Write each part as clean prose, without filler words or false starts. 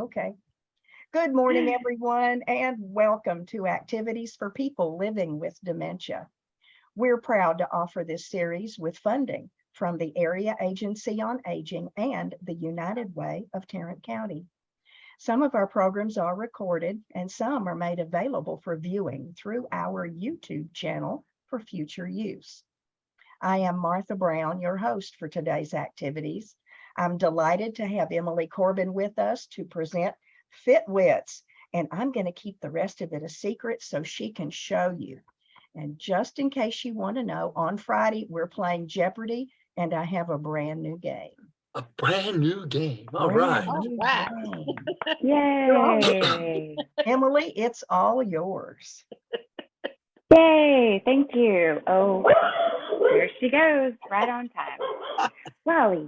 Okay. Good morning, everyone, and welcome to Activities for People Living with Dementia. We're proud to offer this series with funding from the Area Agency on Aging and the United Way of Tarrant County. Some of our programs are recorded and some are made available for viewing through our YouTube channel for future use. I am Martha Brown, your host for today's activities. I'm delighted to have Emily Corbin with us to present Fit Wits, and I'm going to keep the rest of it a secret so she can show you. And just in case you want to know, on Friday, we're playing Jeopardy, and I have a brand new game. A brand new game. All right. Yay. Emily, it's all yours. Yay. Thank you. Oh, there she goes. Right on time. Wally,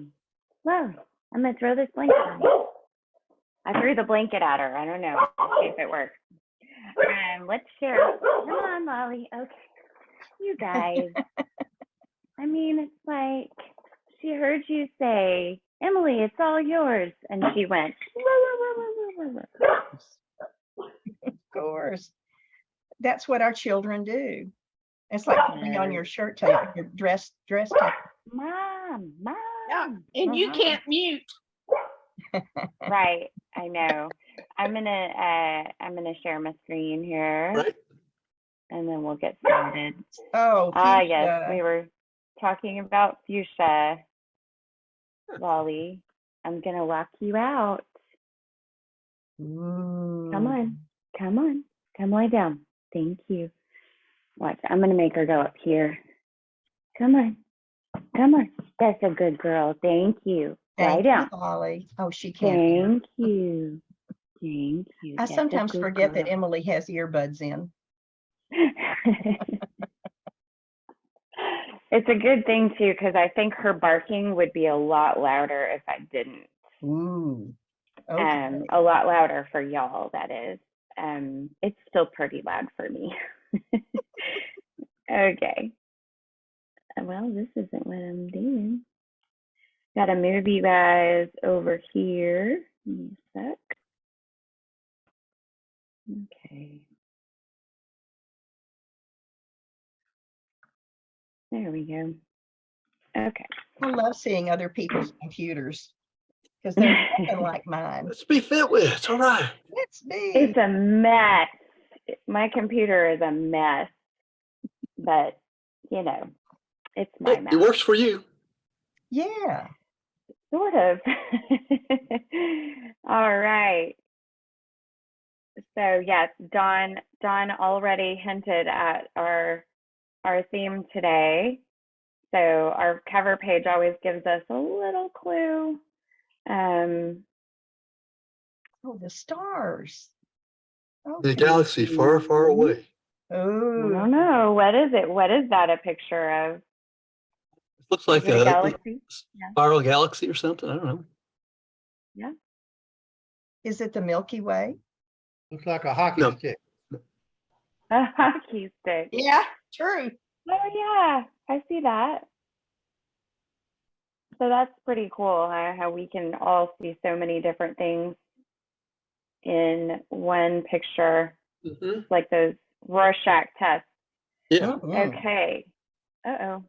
I'm going to throw this blanket on you. I threw the blanket at her. I don't know. Let's see if it works. Let's share. Come on, Wally. Okay. You guys. I mean, it's like she heard you say, Emily, it's all yours. And she went, Of course. That's what our children do. It's like putting on your shirt tape, your dress tape. Mom. Yeah, and you can't mute. Right, I know. I'm gonna share my screen here, Right. and then we'll get started. Oh, Yes, we were talking about fuchsia. Wally, I'm gonna walk you out. Ooh. Come lie down. Thank you. Watch, I'm gonna make her go up here. Come on. That's a good girl. Thank you. Lie down. Holly. Oh, she can't. Thank you. I That's sometimes a good forget girl. that Emily has earbuds in. It's a good thing too, because I think her barking would be a lot louder if I didn't. Ooh. Okay. A lot louder for y'all, that is. It's still pretty loud for me. Okay. Well, this isn't what I'm doing. Gotta move you guys over here. Give me a sec. Okay. There we go. Okay. I love seeing other people's computers because they're nothing like mine. Let's be Fit Wits. All right. Let's be. It's a mess. My computer is a mess, but you know, it's my mess. It works for you. Yeah. Sort of. All right. So yes, Dawn already hinted at our theme today. So our cover page always gives us a little clue. Oh, the stars. The Okay. galaxy far, far away. I Oh, don't know. What is it? What is that a picture of? It looks like Is it a a galaxy? Yeah. spiral galaxy or something. I don't know. Yeah. is it the Milky Way? Looks like a hockey No. stick. A hockey stick. Yeah, true. Oh yeah, I see that. So that's pretty cool how we can all see so many different things in one picture, Mm-hmm. like those Rorschach tests. Yeah. Mhm. Okay. Uh-oh.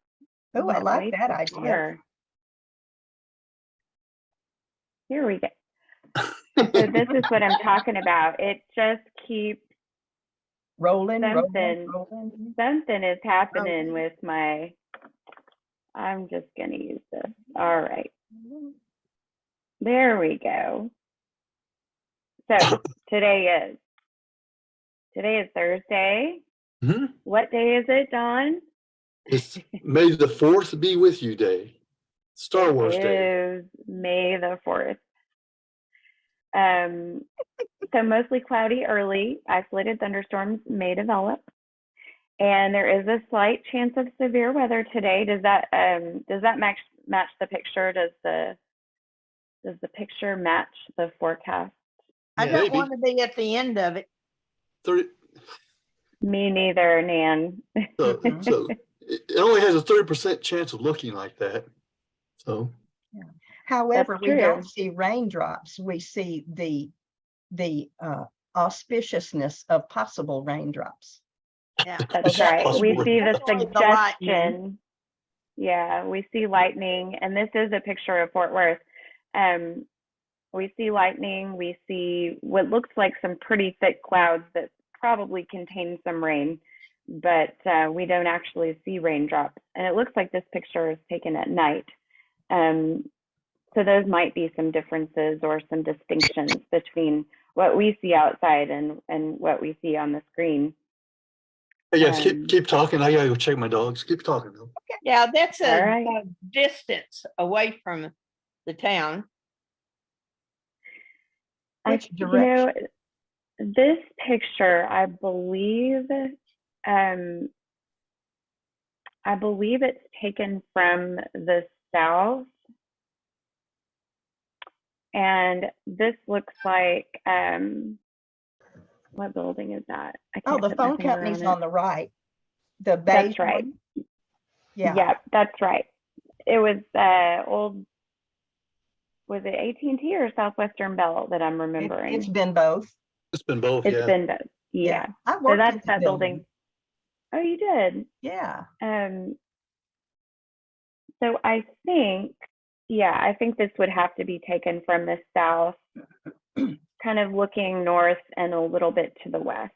Oh, I Went like way that too idea. far. Here we go. So this is what I'm talking about. It just keeps Rolling. something is happening with my, I'm just gonna use this. All right. There we go. So today is Thursday. Mm-hmm. What day is it, Dawn? It's May the 4th be with you day. Star Wars It Day. is May the 4th. So mostly cloudy early. Isolated thunderstorms may develop. And there is a slight chance of severe weather today. Does that match the picture? Does the picture match the forecast? I Yeah, don't maybe. want to be at the end of it. 30, Me neither, Nan. so it only has a 30% chance of looking like that. So However, That's we don't true. see raindrops. We see the the auspiciousness of possible raindrops. Yeah. That's that right. was We possible. see the Definitely the lightning. suggestion. Yeah, we see lightning, and this is a picture of Fort Worth. We see lightning. We see what looks like some pretty thick clouds that probably contain some rain, but we don't actually see raindrops. And it looks like this picture is taken at night. So those might be some differences or some distinctions between what we see outside and what we see on the screen. Hey guys, keep talking. I gotta go check my dogs. Keep talking though. Yeah, that's All right. a distance away from the town. Which You know, direction? this picture, I believe it's taken from the south. And this looks like, what building is that? I Oh, can't the put my phone finger company's on on it. the right. The That's beige right. one? Yeah. Yeah, that's right. It was old, was it AT&T or Southwestern Bell that I'm remembering? It's been both. It's been both, It's yeah. been both. Yeah. I So worked that's in the that building. Oh, you did? Yeah. So I think, yeah, I think this would have to be taken from the south, kind of looking north and a little bit to the west.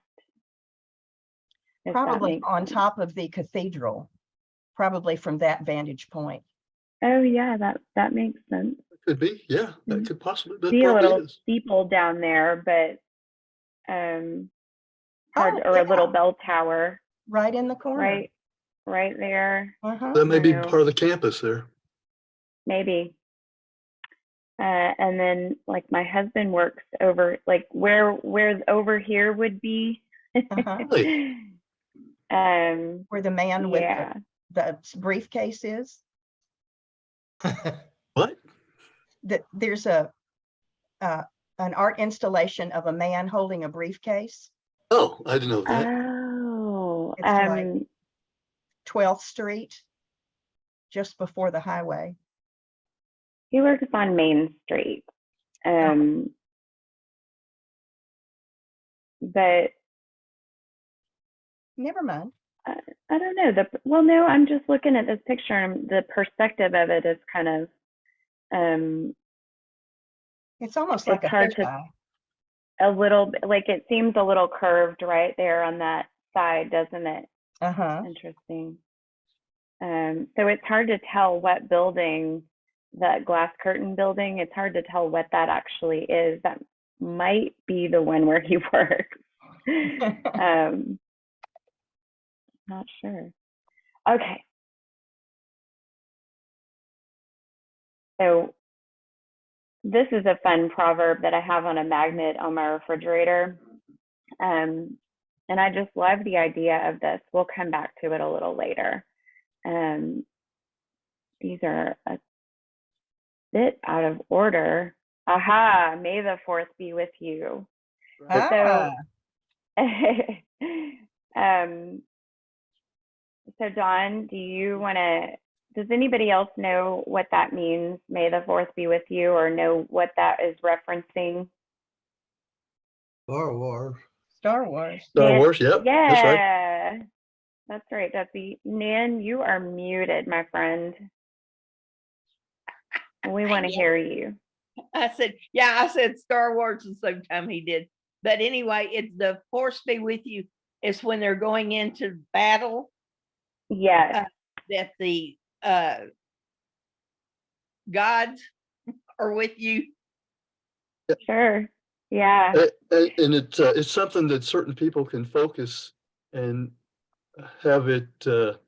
if that Probably makes on sense. top of the cathedral, probably from that vantage point. Oh yeah, that makes sense. Could be, yeah. That Mhm. could possibly, that See a probably little is. steeple down there, but hard, Oh, or a little yeah, bell tower right in the corner. right there, Uh-huh. That may be No. part of the campus there. maybe. And then like my husband works over, like where over here would be. Uh-huh. Really? Where the man with Yeah. the briefcase is. What? There's an art installation of a man holding a briefcase. Oh, I didn't know that. Oh, It's like 12th Street, just before the highway. he works on Main Street. But Never mind. I don't know. Well, no, I'm just looking at this picture and the perspective of it is kind of, It's almost like it's a hard to, fisheye. a little bit, like it seems a little curved right there on that side, doesn't it? Uh-huh. Interesting. So it's hard to tell what building, that glass curtain building, it's hard to tell what that actually is. That might be the one where he works. Not sure. Okay. So this is a fun proverb that I have on a magnet on my refrigerator. And I just love the idea of this. We'll come back to it a little later. These are a bit out of order. Aha, may the fourth be with you. Ah, So Dawn, does anybody else know what that means? May the fourth be with you, or know what that is referencing? Star Wars. Star Wars. Star Nan- Wars, yep, Yeah, that's right. That's right, Duffy. Nan, you are muted, my friend. We want to hear you. I said Star Wars the same time he did. But anyway, it's the force be with you. It's when they're going into battle Yes. that the gods are with you. Sure. Yeah. And it's something that certain people can focus and have it, for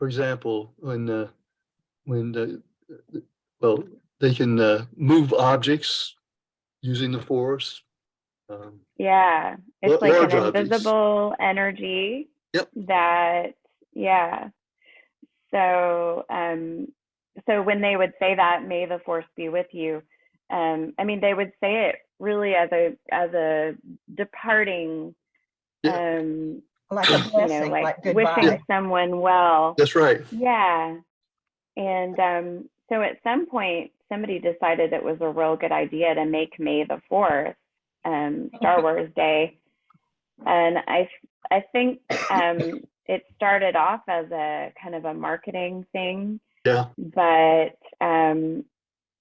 example, well, they can move objects using the force. Yeah. It's like Large an objects. invisible energy. Yep. That, yeah. So, so when they would say that, may the force be with you, I mean, they would say it really as a departing, Like a blessing, like like wishing goodbye. someone well. That's right. Yeah. And so at some point, somebody decided it was a real good idea to make May the 4th Star Wars Day, and I think it started off as a kind of a marketing thing, Yeah, but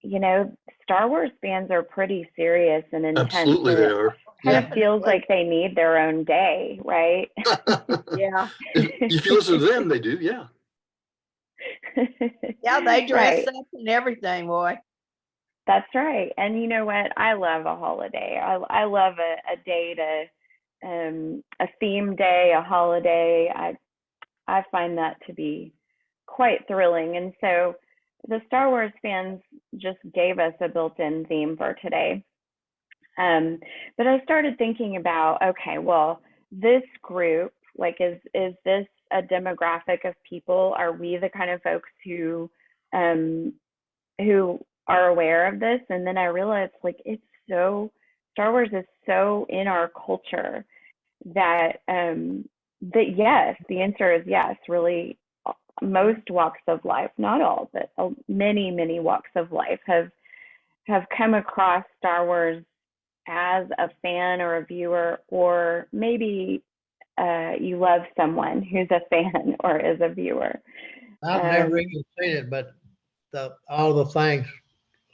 you know, Star Wars fans are pretty serious and intense, absolutely and they it are. kind Yeah. of feels like they need their own day, right? Yeah. If you listen to them, they do. Yeah. Yeah, they dress Right. up and everything, boy. That's right. And you know what? I love a holiday. I love a day to a theme day, a holiday. I find that to be quite thrilling. And so the Star Wars fans just gave us a built-in theme for today. But I started thinking about, okay, well, this group, like, is this a demographic of people? Are we the kind of folks um, who are aware of this? And then I realized, like, Star Wars is so in our culture that that yes, the answer is yes. Really, most walks of life, not all, but many walks of life have come across Star Wars as a fan or a viewer, or maybe you love someone who's a fan or is a viewer. I've never even seen it, but all the things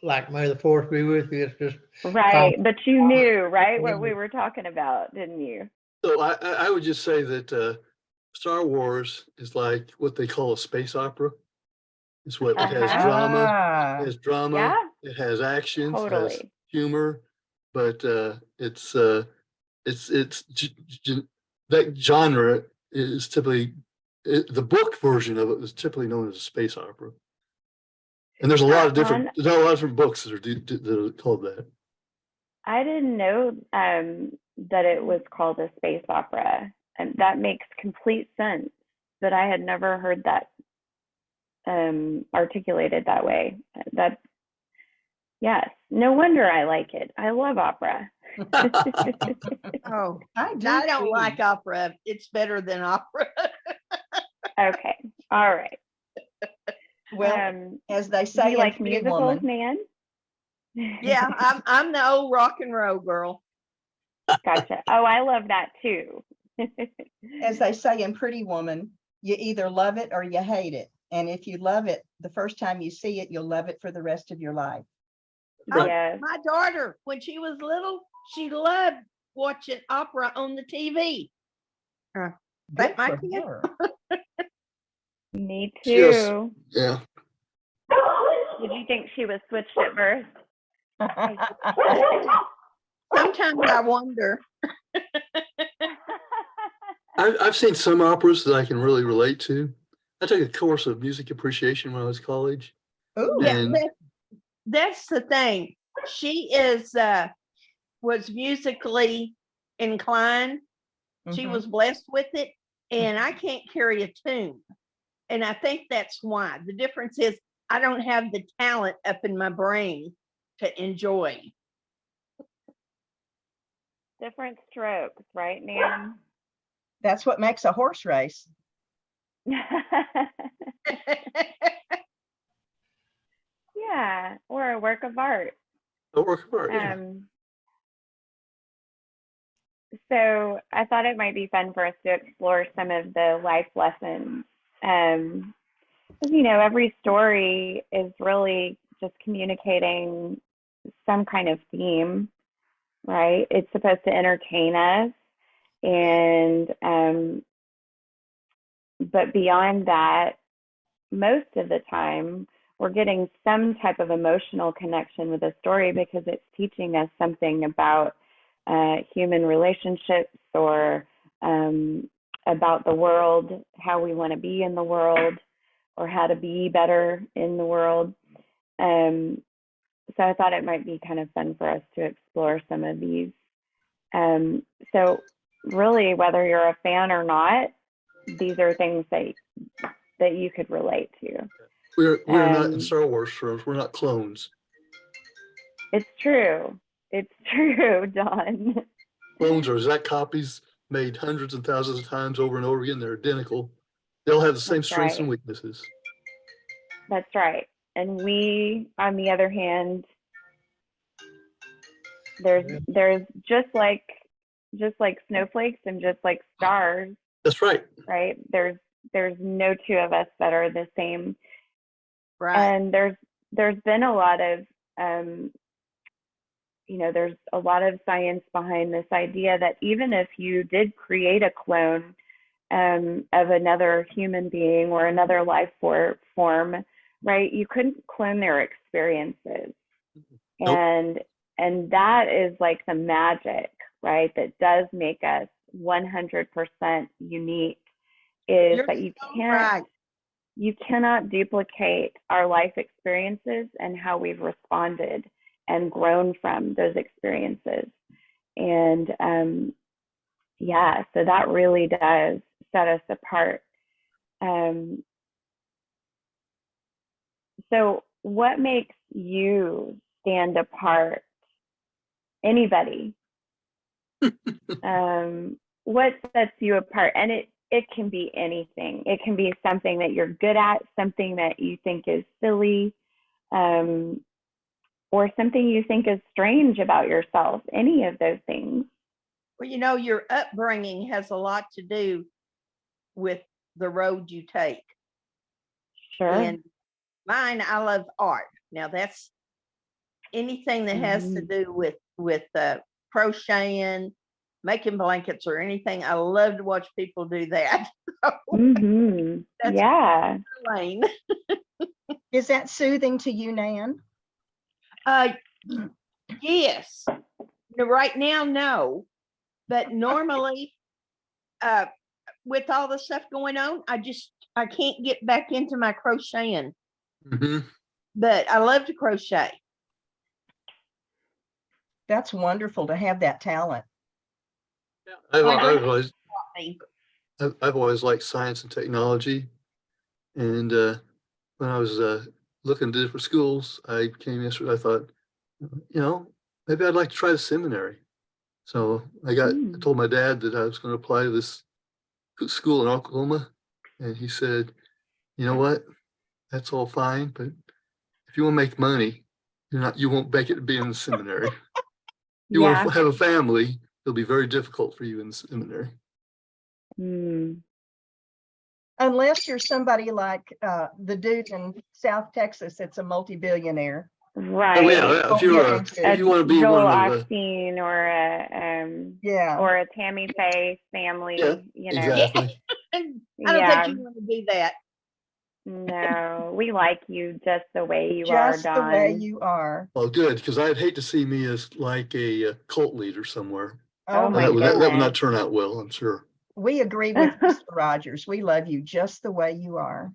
like "May the Force be with you," it's just Right, but you knew, right, what we were talking about, didn't you? So I would just say that Star Wars is like what they call a space opera. It's what it has Uh-huh. drama, Ah, it has drama, Yeah, it has actions, it has totally. humor, but that genre is typically the book version of it is typically known as a space opera. And there's a lot of Don, different books that are called that. I didn't know that it was called a space opera, and that makes complete sense. But I had never heard that articulated that way. That yes, no wonder I like it. I love opera. Oh, I do I don't too. like opera. It's better than opera. Okay, all right. Well, as they Do say you in like Pretty musicals, Woman, man? Yeah, I'm the old rock and roll girl. Gotcha. Oh, I love that too. as they say in Pretty Woman, you either love it or you hate it. And if you love it, the first time you see it, you'll love it for the rest of your life. Right. Yes. My daughter, when she was little, she loved watching opera on the TV. Good That my for kid. her. Me Yes. too. Yeah. Did you think she was switched at birth? Sometimes I wonder. I've seen some operas that I can really relate to. I took a course of music appreciation when I was in college. Ooh, Yeah, And that's the thing. She was musically inclined. She mhm. was blessed with it, and I can't carry a tune. And I think that's why. The difference is I don't have the talent up in my brain to enjoy. Different strokes, right, Nan? That's what makes a horse race. Yeah, or a work of art. I work hard. Yeah. So I thought it might be fun for us to explore some of the life lessons. 'Cause, you know, every story is really just communicating some kind of theme, right? It's supposed to entertain us, and but beyond that, most of the time we're getting some type of emotional connection with a story because it's teaching us something about human relationships, or about the world, how we want to be in the world, or how to be better in the world. So I thought it might be kind of fun for us to explore some of these. So really, whether you're a fan or not, these are things that you could relate to. We're not in Star Wars terms. We're not clones. It's true. It's true, Don. Clones are exact copies made hundreds and thousands of times over and over again. They're identical. They'll have the same That's strengths and right. weaknesses. That's right. And we, on the other hand, There's just like snowflakes and just like stars, That's right. right? There's no two of us that are the same. Right. And there's been a lot of there's a lot of science behind this idea that even if you did create a clone of another human being or another life form, right, you couldn't clone their experiences. Nope. And that is like the magic, right, that does make us 100% unique, is You're that you so can't right. you cannot duplicate our life experiences and how we've responded and grown from those experiences. And so that really does set us apart. So what makes you stand apart? Anybody? What sets you apart? And it can be anything. It can be something that you're good at, something that you think is silly, or something you think is strange about yourself. Any of those things. Well, your upbringing has a lot to do with the road you take. Sure. And mine, I love art. Now that's anything that has to do with crocheting, making blankets, or anything. I love to watch people do that. That's Yeah. Lane. Is that soothing to you, Nan? Yes. Right now, no. But normally, with all the stuff going on, I can't get back into my crocheting. Mm-hmm. But I love to crochet. That's wonderful to have that talent. I've My grandma always, taught me. I've always liked science and technology. And when I was looking at different schools, I came yesterday, I thought, maybe I'd like to try the seminary. So I told my dad that I was going to apply to this school in Oklahoma. And he said, you know what? That's all fine, but if you want to make money, you won't make it to be in the seminary. You want to have a family, it'll be very difficult for you in the seminary. Unless you're somebody like the dude in South Texas that's a multi-billionaire. Right. Oh, yeah. If you want to be Joel one of Osteen or a Tammy Faye family, exactly. I don't think you want to do that. No, we like you just the way you just are, the Don. way you are. Well, good, because I'd hate to see me as like a cult leader somewhere. Oh my that would goodness. not turn out well, I'm sure. We agree with Mr. Rogers. We love you just the way you are.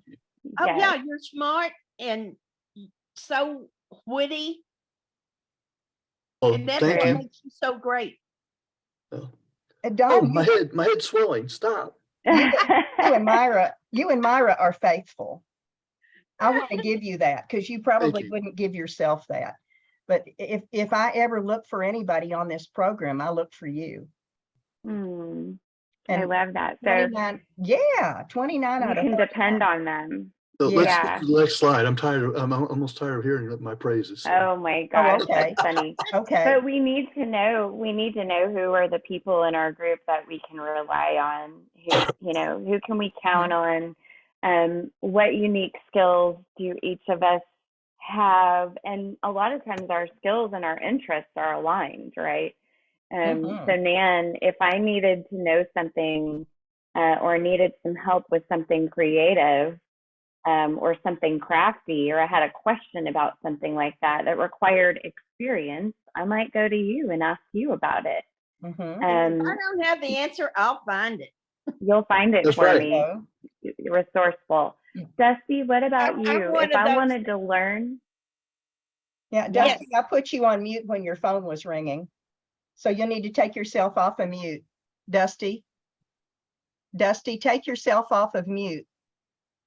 Oh Yes. yeah, you're smart and so witty. Oh, And that's thank what you. makes you so great. And Don, my head's swelling. Stop. you and Myra are faithful. I want to give you that because you probably wouldn't give yourself that. But if I ever look for anybody on this program, I look for you. I love that. So 29 out of 39. You can depend on them. So let's get to the next slide. I'm almost tired of hearing my praises. So. Oh my gosh, okay. That's funny. Okay. But we need to know who are the people in our group that we can rely on. Who can we count on? What unique skills do each of us have? And a lot of times our skills and our interests are aligned, right? So Nan, if I needed to know something or needed some help with something creative, or something crafty, or I had a question about something like that required experience, I might go to you and ask you about it. If I don't have the answer, I'll find it. You'll find it for me. You're resourceful. Dusty, what about you? If I wanted to learn. Yeah, Dusty, I put you on mute when your phone was ringing. So you'll need to take yourself off of mute. Dusty, take yourself off of mute.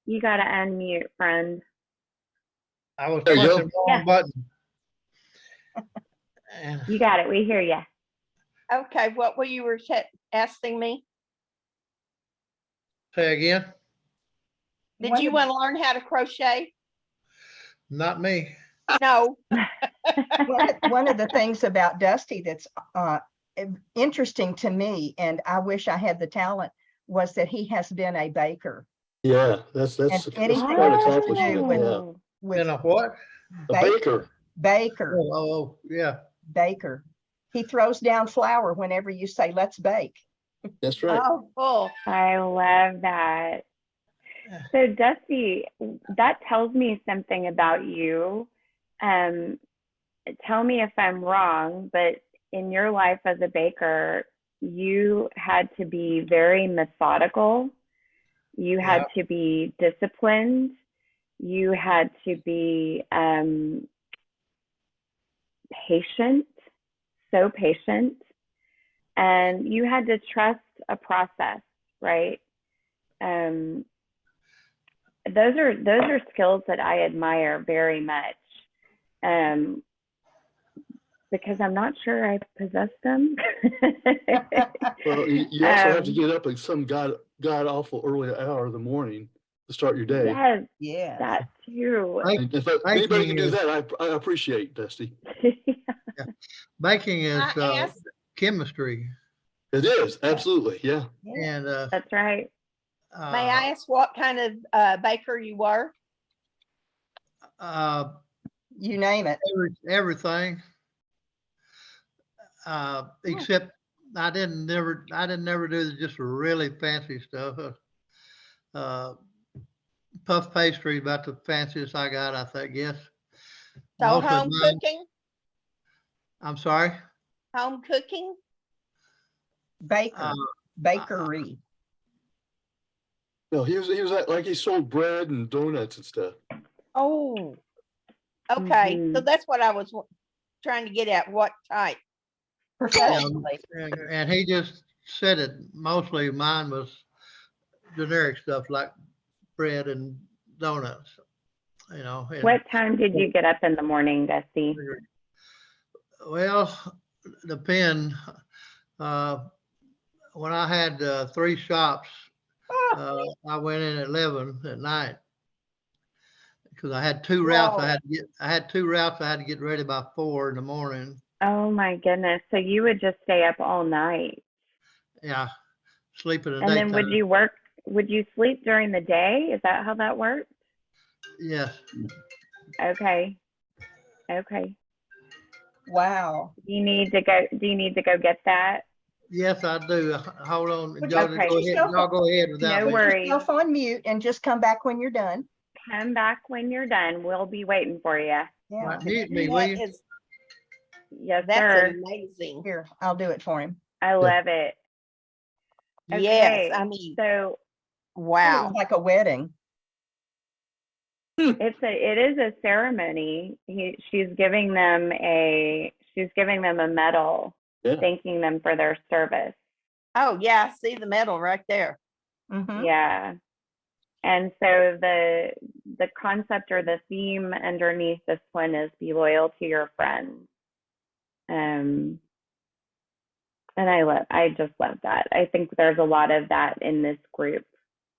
You got to unmute, friend. I was pushing the wrong button. You got it. We hear you. Okay, what were you asking me? Say again? Did you want to learn how to crochet? Not me. No, One of the things about Dusty that's interesting to me, and I wish I had the talent, was that he has been a baker. Yeah, that's And quite anything an that has to accomplishment. do with, Yeah, with And a what? a baker. baker, Oh, yeah. baker. He throws down flour whenever you say, let's bake. That's right. oh, cool. I love that. So Dusty, that tells me something about you. Tell me if I'm wrong, but in your life as a baker, you had to be very methodical. You had to be disciplined. You had to be patient, so patient, and you had to trust a process, right? Those are skills that I admire very much, because I'm not sure I possess them. Well, you also have to Um, get up at some god awful early hour of the morning to start your day. Yes, Yes. that too. And if anybody can do that, I appreciate, Dusty. Baking is I asked, chemistry. It is, absolutely, yeah. Yeah. And That's right. may I ask what kind of baker you were? You name it. everything. Except I didn't never do just really fancy stuff. Puff pastry about the fanciest I got, I think. Yes. So Most of home mine- cooking, I'm sorry. home cooking. Baker, bakery. No, he was like he sold bread and donuts and stuff. Oh, okay. So Mhm. that's what I was trying to get at. What type? Professionally. And he just said it. Mostly mine was generic stuff like bread and donuts. You know. And, What time did you get up in the morning, Dusty? well, depend. When I had 3 shops, I went in at 11 at night because I had 2 routes. Whoa. I had 2 routes. I had to get ready by 4 in the morning. Oh my goodness. So you would just stay up all night. Yeah, sleep in the And then daytime. would you sleep during the day? Is that how that worked? Yes. Okay. Okay. Wow. Do you need to go get that? Yes, I do. Hold on. Would Y'all you Okay. go ahead. Y'all go ahead without No me. worries. Yourself on mute and just come back when you're done. Come back when you're done. We'll be waiting for you. All Yeah. right, mute me, will That you? is, Yes, that's sir. amazing. Here, I'll do it for him. I love it. Yes, Okay. I mean, So wow. Like a wedding. it is a ceremony. She's giving them a medal, Yeah. thanking them for their service. Oh yeah, I see the medal right there. Mhm. Yeah. And so the concept or the theme underneath this one is be loyal to your friends. And I just love that. I think there's a lot of that in this group,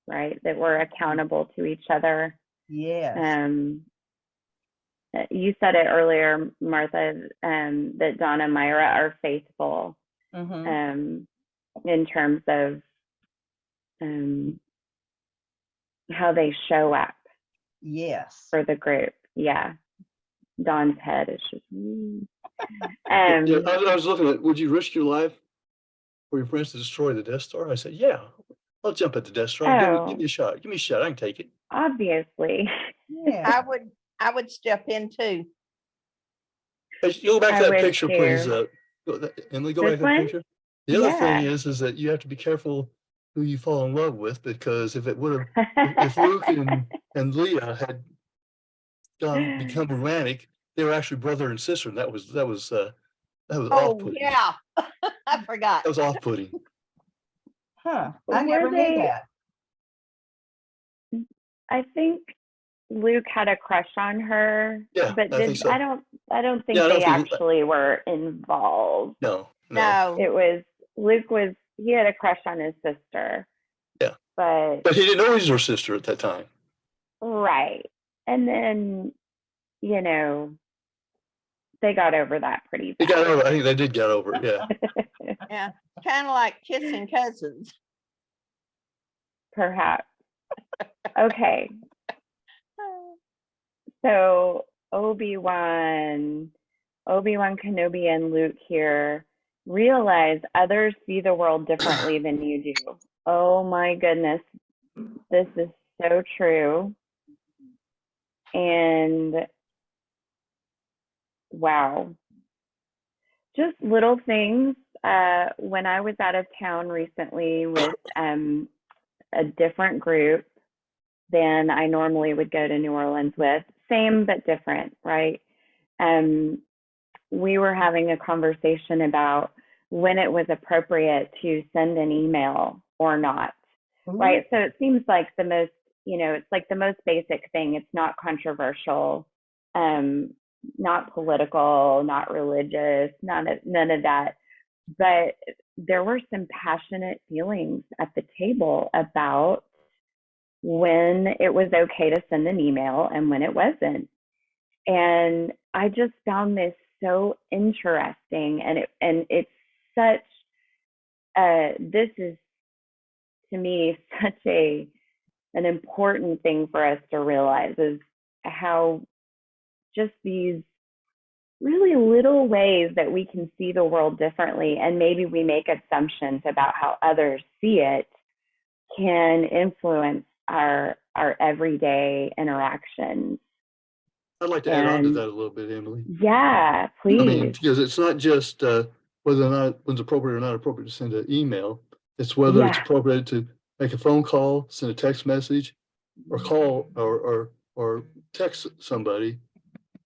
right? That we're accountable to each other. Yes. You said it earlier, Martha, that Dawn and Myra are faithful Mhm. in terms of how they show up Yes. for the group. Yeah. Dawn's head is just. Yeah, I was looking at, would you risk your life for your friends to destroy the Death Star? I said, yeah, I'll jump at the Death Star. Give me a shot. Give me a shot. I can take it. Obviously. Yeah. I would step in too. Hey, go back I to that would picture, please. too. Emily, go This back to that one? picture. The other thing Yeah. is that you have to be careful who you fall in love with, because if it would have, if Luke and Leah had become romantic, they were actually brother and sister, and that was Oh off-putting. yeah, I forgot. That was off-putting. Huh. I Were never knew they- that. I think Luke had a crush on her, Yeah, but I think so. I don't think Yeah, I don't they think- actually were involved. No. No. It was he had a crush on his sister. Yeah. But But he didn't know he was her sister at that time. right. And then, they got over that pretty They got fast. over. I think they did get over it. Yeah. Yeah, kind of like kissing cousins. Perhaps. Okay. So Obi-Wan Kenobi and Luke here realize others see the world differently than you do. Oh my goodness. This is so true. And wow. Just little things. When I was out of town recently with a different group than I normally would go to New Orleans with, same but different, right? We were having a conversation about when it was appropriate to send an email or not, right? So it seems like the most, it's like the most basic thing. It's not controversial, not political, not religious, none of that. But there were some passionate feelings at the table about when it was okay to send an email and when it wasn't. And I just found this so interesting, and it's such this is to me such an important thing for us to realize, is how just these really little ways that we can see the world differently, and maybe we make assumptions about how others see it, can influence our everyday interactions. I'd like to add on to that a little bit, Emily. Yeah, please. I mean, because it's not just whether or not when's appropriate or not appropriate to send an email. It's whether it's appropriate to make a phone call, send a text message, or call or text somebody.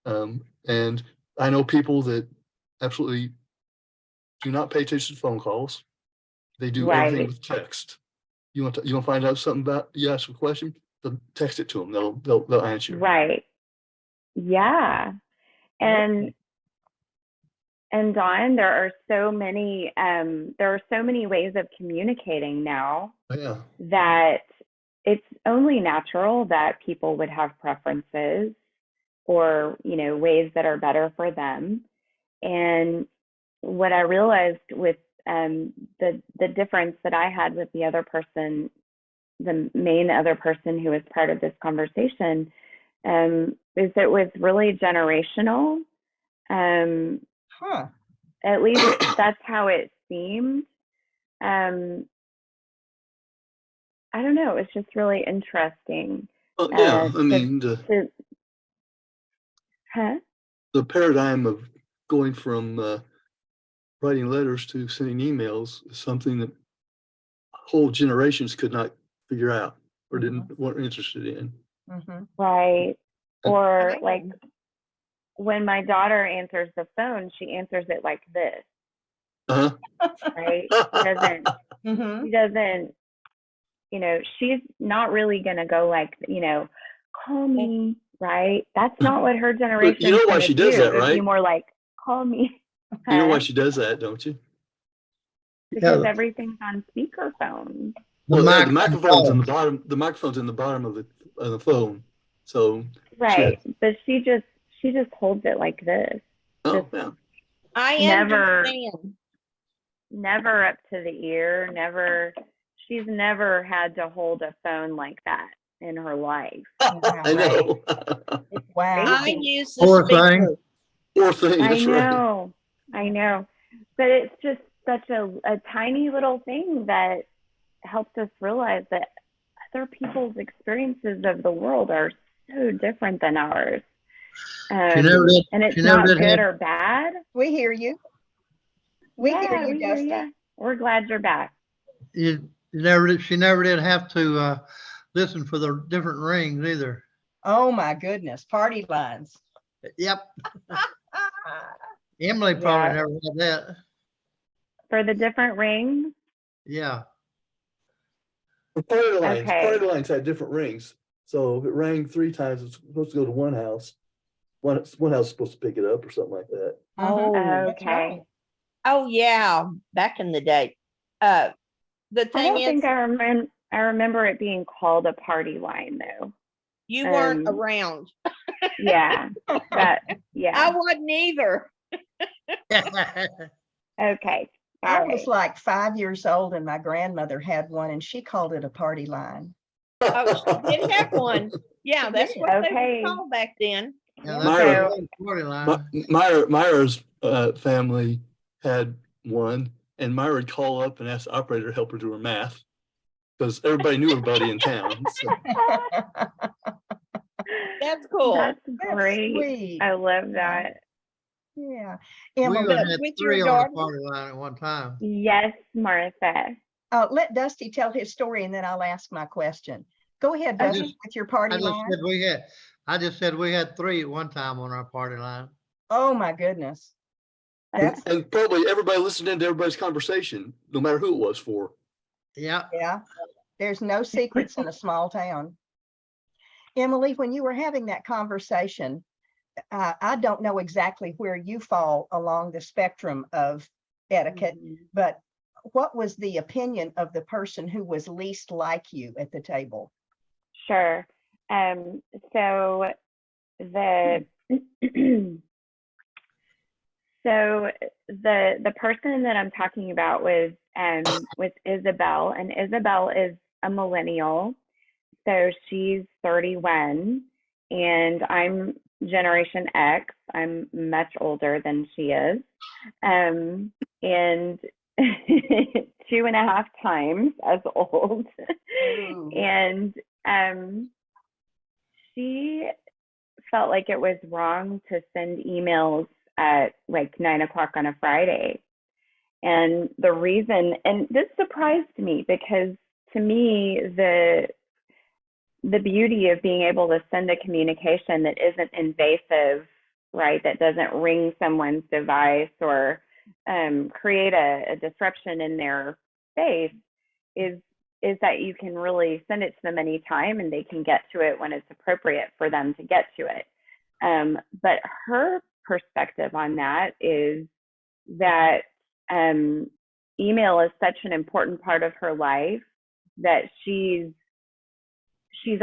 And I know people that absolutely do not pay attention to phone calls. They do everything with text. You want to find out something about, you ask a question, they'll text it to them. They'll answer. Right. Yeah. And Dawn, there are so many ways of communicating now that it's only natural that people would have preferences or, ways that are better for them. And what I realized with the difference that I had with the other person, the main other person who was part of this conversation, is it was really generational. At least that's how it seemed. I don't know. It's just really interesting. I mean, the paradigm of going from writing letters to sending emails is something that whole generations could not figure out or weren't interested in. Right. Or like when my daughter answers the phone, she answers it like this. Right? She doesn't, she's not really going to go like, call me, right? That's not what her generation is. You know why she does that, right? It'd be more like, call me. You know why she does that, don't you? Because everything's on speakerphone. Well, the microphone's in the bottom. The microphone's in the bottom of the phone. So right, but she just holds it like this. I understand. Never up to the ear. She's never had to hold a phone like that in her life. I know. Wow. I use the speaker. Poor thing. That's I know. But it's just such a tiny little thing that helps us realize that other people's experiences of the world are so different than ours. And it's not good or bad. We hear you. We hear you, Dusty. We're glad you're back. She never did have to listen for the different rings either. Oh my goodness. Party lines. Yep. Emily probably never had that. For the different rings? Yeah. Party lines had different rings. So if it rang 3 times, it's supposed to go to one house. One house is supposed to pick it up or something like that. Oh, okay. Right. Oh yeah, back in the day. The thing is, I remember it being called a party line though. You weren't around. Yeah. That, I yeah. wasn't either. Okay. I All was right. like 5 years old and my grandmother had one and she called it a party line. Oh, she did have one. Yeah, that's did. what they Okay. were called back then. Yeah, Myra. that's the storyline. Myra's family had one, and Myra would call up and ask the operator to help her do her math because everybody knew everybody in town. So. That's cool. That's That's great. sweet. I love Yeah. that. Yeah. We Emily, would have had with your 3 on the daughter? party line at one time. Yes, Martha. let Dusty tell his story and then I'll ask my question. Go ahead, Okay. Dusty, with your party I just line. said I just said we had 3 at one time on our party line. Oh my goodness. That's And probably everybody listened into everybody's conversation, no matter who it was for. Yeah. yeah. There's no secrets in a small town. Emily, when you were having that conversation, I don't know exactly where you fall along the spectrum of etiquette, but what was the opinion of the person who was least like you at the table? Sure. So the so the person that I'm talking about was Isabel, and Isabel is a millennial. So she's 31, and I'm Generation X. I'm much older than she is, and 2.5 times as old. Ooh. And she felt like it was wrong to send emails at like 9 o'clock on a Friday. And the reason, and this surprised me because to me, the beauty of being able to send a communication that isn't invasive, right, that doesn't ring someone's device or create a disruption in their space is that you can really send it to them anytime and they can get to it when it's appropriate for them to get to it. But her perspective on that is that email is such an important part of her life that she's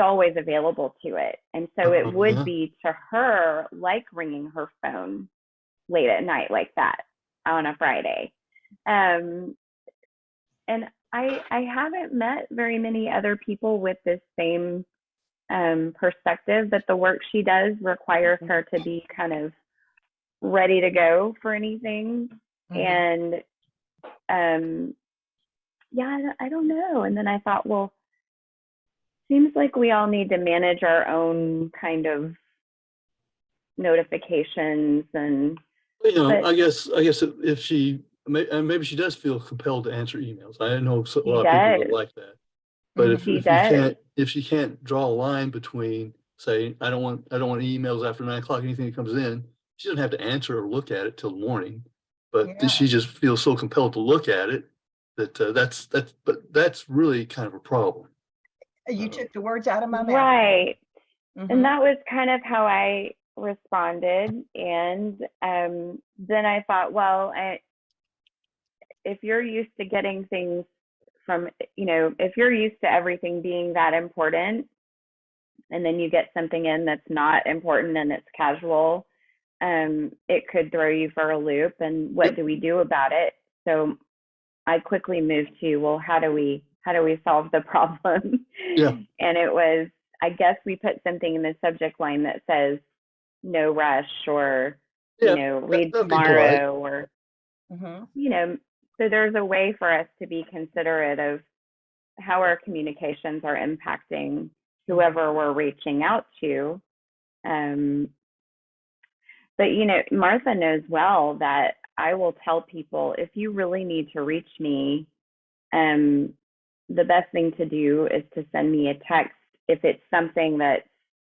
always available to it. And so it would be to her like ringing her phone late at night like that on a Friday. And I haven't met very many other people with this same perspective, that the work she does requires her to be kind of ready to go for anything. And yeah, I don't know. And then I thought, well, seems like we all need to manage our own kind of notifications and I guess if she maybe she does feel compelled to answer emails. I know a lot of people that like that. But if she can't draw a line between, say, I don't want emails after 9 o'clock, anything that comes in, she doesn't have to answer or look at it till the morning. But she just feels so compelled to look at it that that's really kind of a problem. You took the words out of my mouth. Right. And that was kind of how I responded. And then I thought, well, if you're used to getting things from, if you're used to everything being that important, and then you get something in that's not important and it's casual, it could throw you for a loop. And what do we do about it? So I quickly moved to, well, how do we solve the problem? Yeah. And it was, I guess we put something in the subject line that says no rush, or read tomorrow, or so there's a way for us to be considerate of how our communications are impacting whoever we're reaching out to. But Martha knows well that I will tell people, if you really need to reach me, the best thing to do is to send me a text. If it's something that,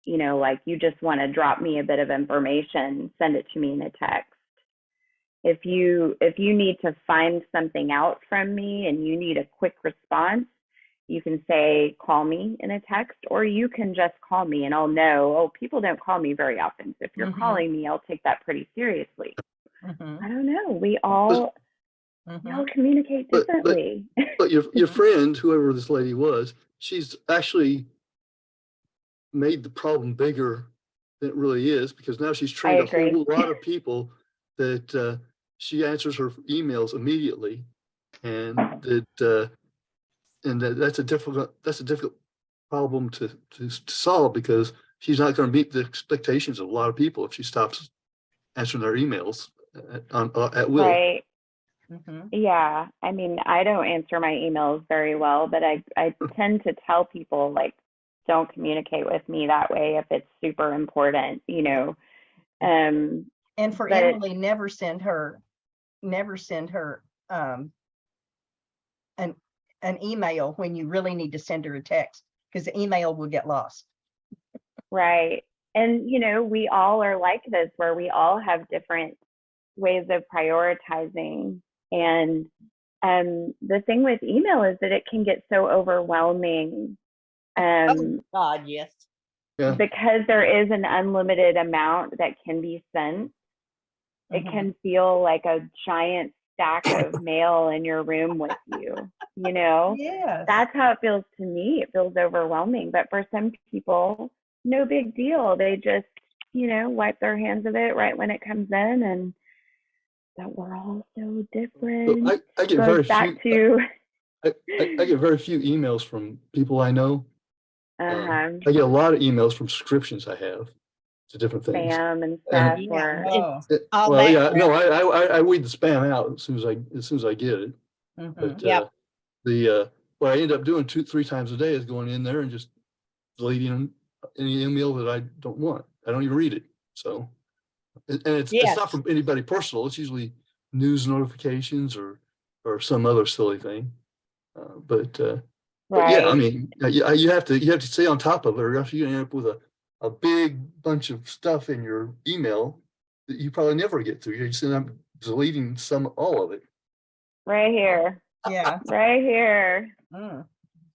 like you just want to drop me a bit of information, send it to me in a text. If you need to find something out from me and you need a quick response, you can say, call me in a text, or you can just call me and I'll know, oh, people don't call me very often. So if you're calling me, I'll take that pretty seriously. I don't know. We all communicate differently. But your friend, whoever this lady was, she's actually made the problem bigger than it really is, because now she's trained a agree. whole lot of people that she answers her emails immediately, and that's a difficult problem to solve, because she's not going to meet the expectations of a lot of people if she stops answering their emails at will. Right. Mhm. Yeah. I mean, I don't answer my emails very well, but I tend to tell people, like, don't communicate with me that way if it's super important, you know. And for But Emily, never send her an email when you really need to send her a text, because the email will get lost. right. And, you know, we all are like this, where we all have different ways of prioritizing. And the thing with email is that it can get so overwhelming. Oh, God, yes. Yeah. Because there is an unlimited amount that can be sent, it Mhm. can feel like a giant stack of mail in your room with you, you know? Yes. That's how it feels to me. It feels overwhelming. But for some people, no big deal. They just, you know, wipe their hands of it right when it comes in, and that we're all so So different. I get Goes very back few. to I get very few emails from people I know. uh-huh, I get a lot of emails from subscriptions I have to different things. spam and And- stuff. Yeah, Or Oh. it's all Well, that yeah, no, crap. I weed the spam out as soon as I get it. Mhm. But Yep. what I end up doing 2-3 times a day is going in there and just deleting any email that I don't want. I don't even read it. So, and it's not Yes. from anybody personal. It's usually news notifications or some other silly thing. But yeah, I right. mean, you have to stay on top of it, or else you end up with a big bunch of stuff in your email that you probably never get through. You just end up deleting all of it. Right here. Yeah. Right here. Mm.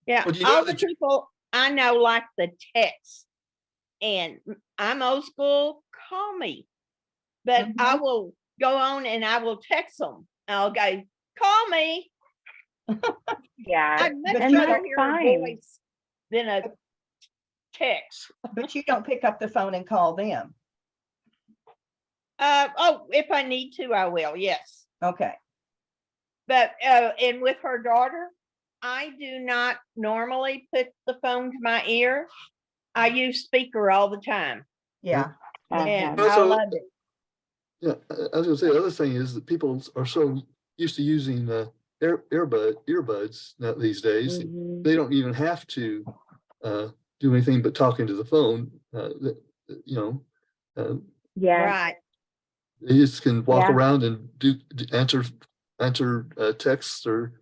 Yeah. Well, do you know All the that you- people I know like the text, and I'm old school, call me. But I will go on and I will text them. I'll go, call me. Yeah. I'd much And rather that's hear fine. a voice than a text. But you don't pick up the phone and call them. Oh, if I need to, I will. Yes. Okay. But and with her daughter, I do not normally put the phone to my ear. I use speaker all the time, Yeah. and Uh-huh. I So- love it. Yeah, I was gonna say, the other thing is that people are so used to using earbuds now these days. Mhm. They don't even have to do anything but talking to the phone. You know, Yeah. Right. they just can walk Yeah. around and answer texts or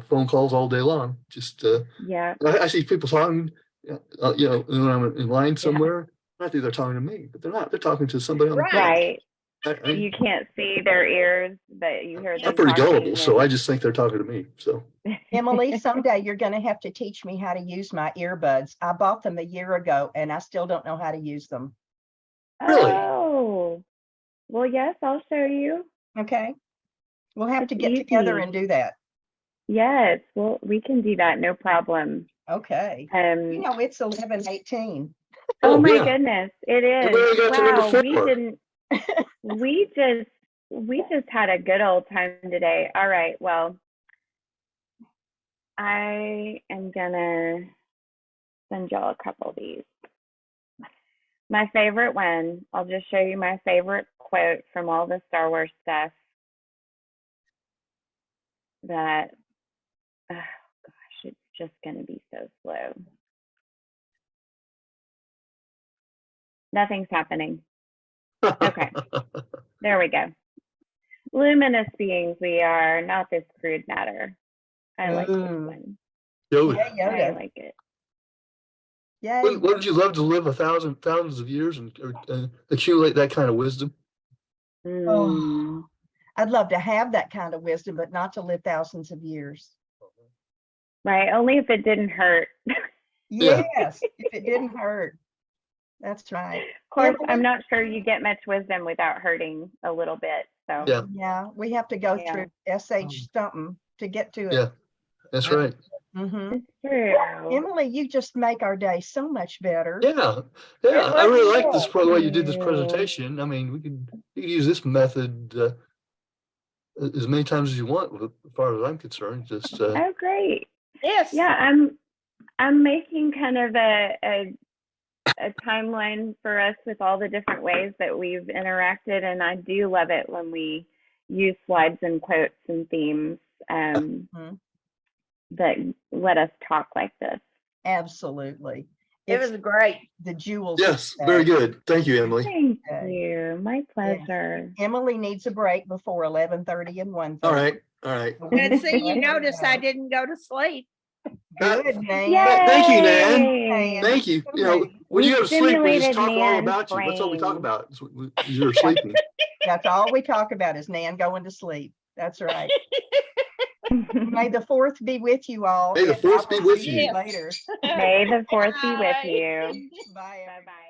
phone calls all day long. Just Yeah. I see people talking, you know, when I'm in line somewhere. I think they're talking to me, but they're not. They're talking to somebody on the phone. Right. I- You can't see their ears, but you hear them I'm pretty talking. gullible, so I just think they're talking to me. So Emily, someday you're going to have to teach me how to use my earbuds. I bought them a year ago and I still don't know how to use them. Really? Oh. Well, yes, I'll show you. Okay. We'll have It's to get together easy. and do that. Yes, well, we can do that, no problem. Okay. You know, it's 11:18. Oh Oh, my yeah. goodness, it And we is. only got to number Wow, we 4. didn't. We just had a good old time today. All right, well, I am gonna send y'all a couple of these. My favorite one, I'll just show you my favorite quote from all the Star Wars stuff that, oh gosh, it's just gonna be so slow. Nothing's happening. Okay. There we go. Luminous beings we are, not this crude matter. I like this Mm. one. Yoda. Yeah, I Yoda. like it. Yay. Wouldn't you love to live thousands of years and accumulate that kind of wisdom? Mm, I'd love to have that kind of wisdom, but not to live thousands of years. right, only if it didn't hurt. Yeah. Yes, if it didn't hurt. That's right. Of course, Emily? I'm not sure you get much wisdom without hurting a little bit. So Yeah. Yeah, we have to go Yeah. through SH something to get to it. Yeah, that's right. Mhm. It's true. Emily, you just make our day so much better. Yeah, yeah. I was really like this cool. the way you did this Yeah. presentation. I mean, you can use this method as many times as you want, as far as I'm concerned. Just Oh, great. Yes. Yeah, I'm making kind of a timeline for us with all the different ways that we've interacted, and I do love it when we use slides and quotes and themes Mhm. that let us talk like this. Absolutely. It It's was great. the jewels. of yes, the very day. good. Thank you, Emily. Thank Okay. you. My pleasure. Emily needs a break before 11:30 and 1:30. All right, all right. And see, you Let her notice I go. didn't go to sleep. Good, Nan. Thank you, Nan. Yay! Thank you. You know, when We you go to sleep, we just stimulated talk all Nan's about you. That's all we talk brain. about. You're sleeping. That's all we talk about is Nan going to sleep. That's right. May the 4th be with you all. May the and I 4th be will with see you. later. May the 4th be with Bye. you. Bye. Bye-bye.